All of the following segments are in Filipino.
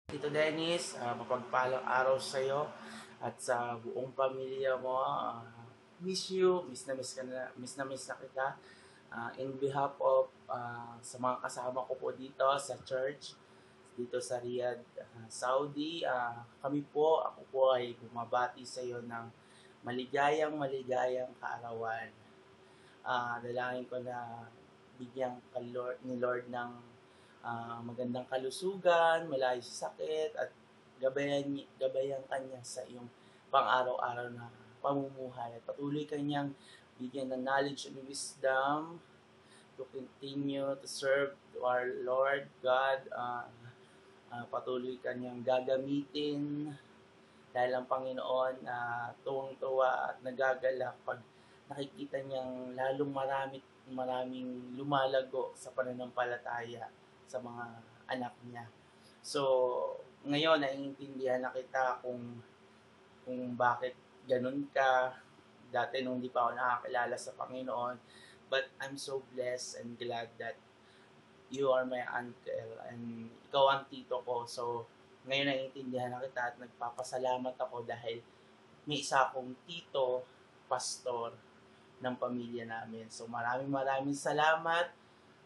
Tito Dennis, mapagpalang araw sa iyo at sa buong pamilya mo. Miss you, miss na miss na kita. In behalf of sa mga kasama ko po dito sa church, dito sa Riyadh, Saudi, ako po ay bumabati sa iyo ng maligayang kaarawan. Dalangin ko na bigyan ka ni Lord ng magandang kalusugan, malayo sa sakit, at gabayan kanya sa iyong pang-araw-araw na pamumuhay. At patuloy kanyang bigyan ng knowledge and wisdom to continue to serve to our Lord God. Patuloy kanyang gagamitin dahil ang Panginoon tuwang-tuwa at nagagalak pag nakikita niyang lalong maraming lumalago sa pananampalataya sa mga anak niya. So, ngayon naiintindihan na kita kung bakit ganun ka dati nung di pa ako nakakilala sa Panginoon. But I'm so blessed and glad that you are my uncle and ikaw ang tito ko. So, ngayon naiintindihan na kita at nagpapasalamat ako dahil may isa akong tito, pastor ng pamilya namin. So, maraming salamat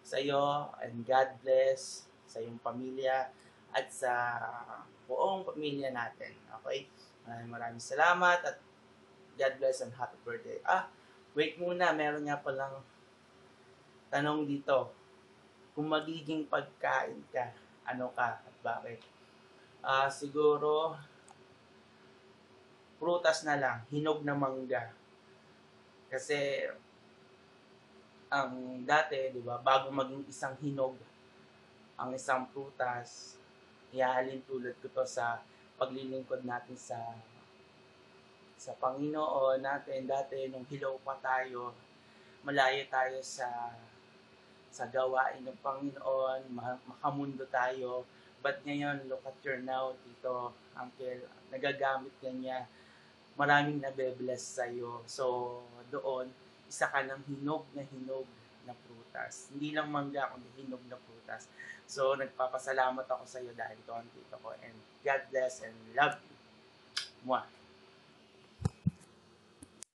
sa iyo and God bless sa iyong pamilya at sa buong pamilya natin. Okay? Maraming salamat at God bless and happy birthday. Wait muna, meron nga palang tanong dito. Kung magiging pagkain ka, ano ka at bakit? Siguro prutas na lang, hinog na mangga. Kasi ang dati, di ba, bago maging isang hinog, ang isang prutas, ihahalin tulad ko to sa paglilingkod natin sa Panginoon natin. Dati, nung hilaw pa tayo, malayo tayo sa gawain ng Panginoon, makamundo tayo. But ngayon, look at your now, Tito, Uncle, nagagamit ka niya. Maraming nabe-bless sa'yo. So, doon, isa ka ng hinog na prutas. Hindi lang mangga, kundi hinog na prutas. So, nagpapasalamat ako sa iyo dahil ito ang tito ko. And God bless and love you. Mwah!